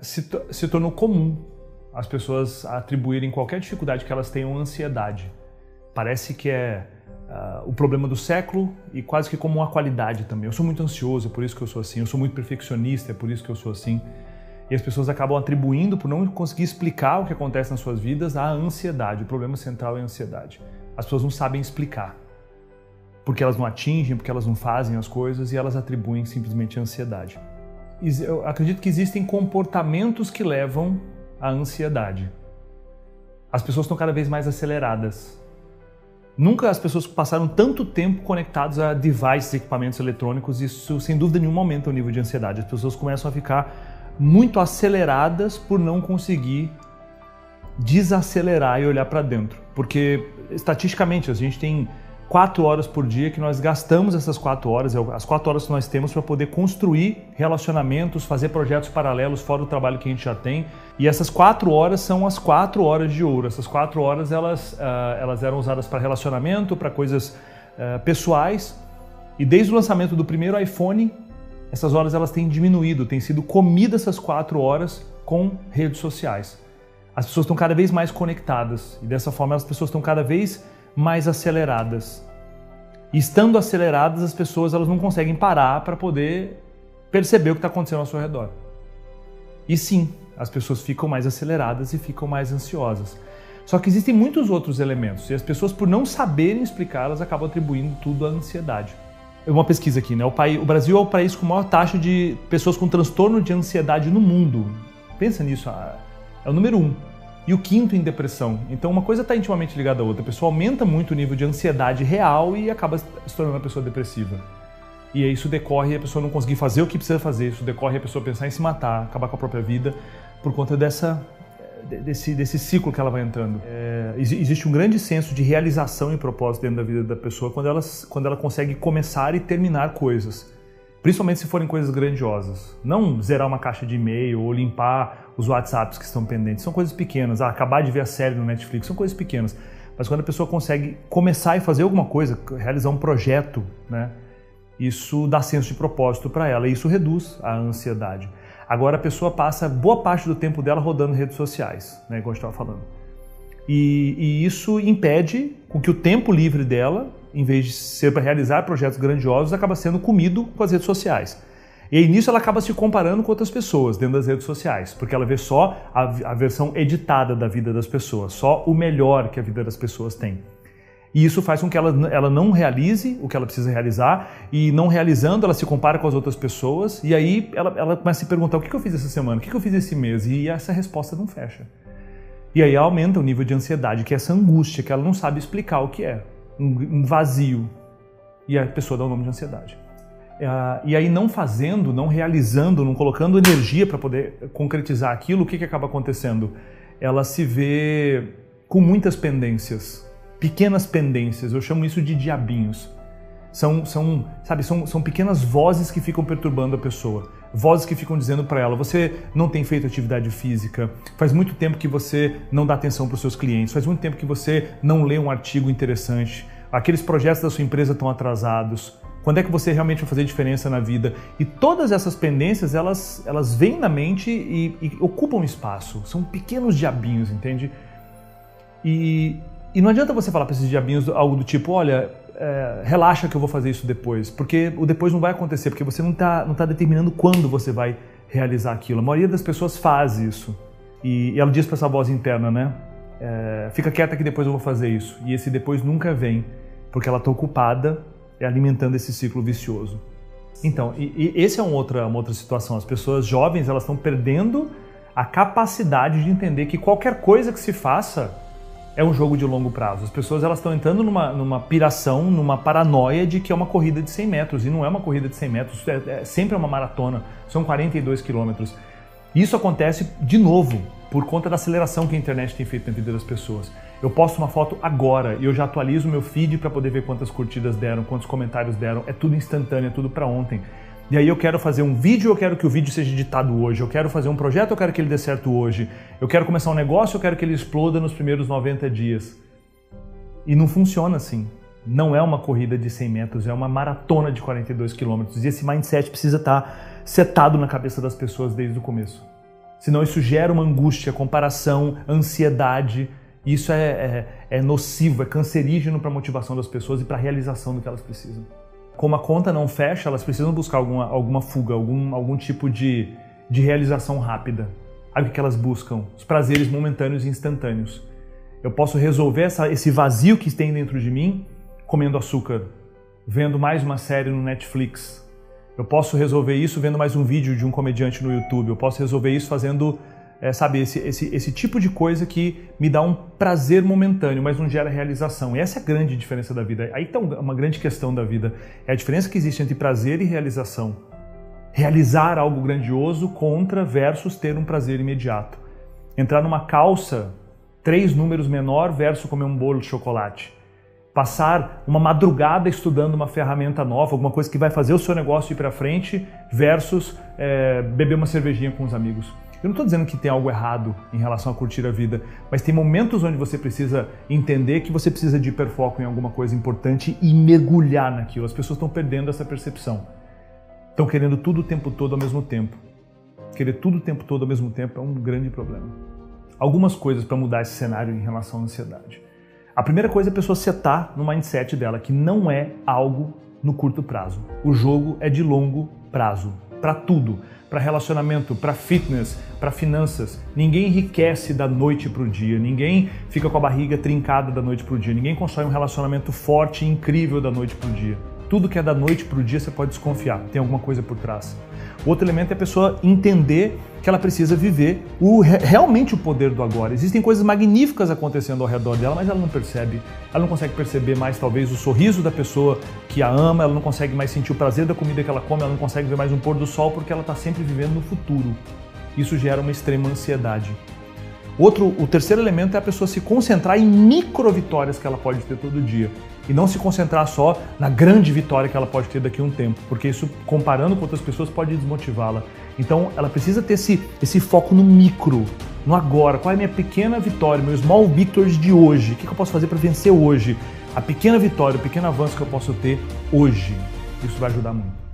Se tornou comum as pessoas atribuírem qualquer dificuldade que elas tenham ansiedade. Parece que é o problema do século e quase que como uma qualidade também. Eu sou muito ansioso, é por isso que eu sou assim. Eu sou muito perfeccionista, é por isso que eu sou assim. E as pessoas acabam atribuindo, por não conseguir explicar o que acontece nas suas vidas, à ansiedade. O problema central é a ansiedade. As pessoas não sabem explicar. Porque elas não atingem, porque elas não fazem as coisas e elas atribuem simplesmente a ansiedade. Eu acredito que existem comportamentos que levam à ansiedade. As pessoas estão cada vez mais aceleradas. Nunca as pessoas passaram tanto tempo conectadas a devices, equipamentos eletrônicos, isso sem dúvida nenhuma aumenta o nível de ansiedade. As pessoas começam a ficar muito aceleradas por não conseguir desacelerar e olhar para dentro. Porque, estatisticamente, a gente tem 4 horas por dia que nós gastamos essas 4 horas, as 4 horas que nós temos para poder construir relacionamentos, fazer projetos paralelos fora do trabalho que a gente já tem. E essas 4 horas são as 4 horas de ouro. Essas 4 horas elas eram usadas para relacionamento, para coisas pessoais. E desde o lançamento do primeiro iPhone, essas horas elas têm diminuído, têm sido comidas essas 4 horas com redes sociais. As pessoas estão cada vez mais conectadas e dessa forma as pessoas estão cada vez mais aceleradas. E estando aceleradas, as pessoas elas não conseguem parar para poder perceber o que está acontecendo ao seu redor. E sim, as pessoas ficam mais aceleradas e ficam mais ansiosas. Só que existem muitos outros elementos e as pessoas, por não saberem explicar, elas acabam atribuindo tudo à ansiedade. Uma pesquisa aqui, né? O Brasil é o país com maior taxa de pessoas com transtorno de ansiedade no mundo. Pensa nisso, é o número 1. E o 5º em depressão. Então uma coisa está intimamente ligada à outra. A pessoa aumenta muito o nível de ansiedade real e acaba se tornando uma pessoa depressiva. E aí isso decorre a pessoa não conseguir fazer o que precisa fazer, isso decorre a pessoa pensar em se matar, acabar com a própria vida, por conta desse ciclo que ela vai entrando. Existe um grande senso de realização e propósito dentro da vida da pessoa quando ela consegue começar e terminar coisas. Principalmente se forem coisas grandiosas. Não zerar uma caixa de e-mail ou limpar os WhatsApps que estão pendentes. São coisas pequenas. Acabar de ver a série no Netflix. São coisas pequenas. Mas quando a pessoa consegue começar e fazer alguma coisa, realizar um projeto, né, isso dá senso de propósito para ela e isso reduz a ansiedade. Agora a pessoa passa boa parte do tempo dela rodando redes sociais, né, igual a gente estava falando. E isso impede com que o tempo livre dela, em vez de ser para realizar projetos grandiosos, acaba sendo comido com as redes sociais. E aí nisso ela acaba se comparando com outras pessoas dentro das redes sociais, porque ela vê só a versão editada da vida das pessoas, só o melhor que a vida das pessoas tem. E isso faz com que ela não realize o que ela precisa realizar, e não realizando ela se compara com as outras pessoas, e aí ela começa a se perguntar o que eu fiz essa semana, o que eu fiz esse mês, e essa resposta não fecha. E aí aumenta o nível de ansiedade, que é essa angústia que ela não sabe explicar o que é. Um vazio, e a pessoa dá o nome de ansiedade. E aí não fazendo, não realizando, não colocando energia para poder concretizar aquilo, o que acaba acontecendo? Ela se vê com muitas pendências, pequenas pendências, eu chamo isso de diabinhos. São pequenas vozes que ficam perturbando a pessoa. Vozes que ficam dizendo para ela, você não tem feito atividade física, faz muito tempo que você não dá atenção para os seus clientes, faz muito tempo que você não lê um artigo interessante, aqueles projetos da sua empresa estão atrasados, quando é que você realmente vai fazer diferença na vida? E todas essas pendências, elas vêm na mente e ocupam espaço, são pequenos diabinhos, entende? E não adianta você falar para esses diabinhos algo do tipo, olha, relaxa que eu vou fazer isso depois, porque o depois não vai acontecer, porque você não tá determinando quando você vai realizar aquilo. A maioria das pessoas faz isso. E ela diz para essa voz interna, né? Fica quieta que depois eu vou fazer isso. E esse depois nunca vem, porque ela está ocupada alimentando esse ciclo vicioso. Então, esse é uma outra situação. As pessoas jovens, elas estão perdendo a capacidade de entender que qualquer coisa que se faça é um jogo de longo prazo. As pessoas elas estão entrando numa piração, numa paranoia de que é uma corrida de 100 metros. E não é uma corrida de 100 metros, sempre é uma maratona. São 42 quilômetros. Isso acontece, de novo, por conta da aceleração que a internet tem feito na vida das pessoas. Eu posto uma foto agora e eu já atualizo o meu feed para poder ver quantas curtidas deram, quantos comentários deram. É tudo instantâneo, é tudo para ontem. E aí eu quero fazer um vídeo, eu quero que o vídeo seja editado hoje. Eu quero fazer um projeto, eu quero que ele dê certo hoje. Eu quero começar um negócio, eu quero que ele exploda nos primeiros 90 dias. E não funciona assim. Não é uma corrida de 100 metros, é uma maratona de 42 quilômetros. E esse mindset precisa estar setado na cabeça das pessoas desde o começo. Senão isso gera uma angústia, comparação, ansiedade. Isso é nocivo, é cancerígeno para a motivação das pessoas e para a realização do que elas precisam. Como a conta não fecha, elas precisam buscar alguma fuga, algum tipo de realização rápida. Aí o que elas buscam? Os prazeres momentâneos e instantâneos. Eu posso resolver esse vazio que tem dentro de mim comendo açúcar, vendo mais uma série no Netflix. Eu posso resolver isso vendo mais um vídeo de um comediante no YouTube. Eu posso resolver isso fazendo, esse tipo de coisa que me dá um prazer momentâneo, mas não gera realização. E essa é a grande diferença da vida. Aí está uma grande questão da vida. É a diferença que existe entre prazer e realização. Realizar algo grandioso contra versus ter um prazer imediato. Entrar numa calça 3 números menor versus comer um bolo de chocolate. Passar uma madrugada estudando uma ferramenta nova, alguma coisa que vai fazer o seu negócio ir para frente, versus beber uma cervejinha com os amigos. Eu não estou dizendo que tem algo errado em relação a curtir a vida, mas tem momentos onde você precisa entender que você precisa de hiperfoco em alguma coisa importante e mergulhar naquilo. As pessoas estão perdendo essa percepção. Estão querendo tudo o tempo todo ao mesmo tempo. Querer tudo o tempo todo ao mesmo tempo é um grande problema. Algumas coisas para mudar esse cenário em relação à ansiedade. A primeira coisa é a pessoa setar no mindset dela que não é algo no curto prazo. O jogo é de longo prazo, para tudo, para relacionamento, para fitness, para finanças. Ninguém enriquece da noite para o dia, ninguém fica com a barriga trincada da noite para o dia, ninguém constrói um relacionamento forte e incrível da noite para o dia. Tudo que é da noite para o dia você pode desconfiar, tem alguma coisa por trás. Outro elemento é a pessoa entender que ela precisa viver realmente o poder do agora. Existem coisas magníficas acontecendo ao redor dela, mas ela não percebe. Ela não consegue perceber mais, talvez, o sorriso da pessoa que a ama, ela não consegue mais sentir o prazer da comida que ela come, ela não consegue ver mais um pôr do sol porque ela está sempre vivendo no futuro. Isso gera uma extrema ansiedade. O terceiro elemento é a pessoa se concentrar em micro vitórias que ela pode ter todo dia. E não se concentrar só na grande vitória que ela pode ter daqui a um tempo, porque isso, comparando com outras pessoas, pode desmotivá-la. Então, ela precisa ter esse foco no micro, no agora. Qual é a minha pequena vitória, meu small victories de hoje? O que eu posso fazer para vencer hoje? A pequena vitória, o pequeno avanço que eu posso ter hoje. Isso vai ajudar muito.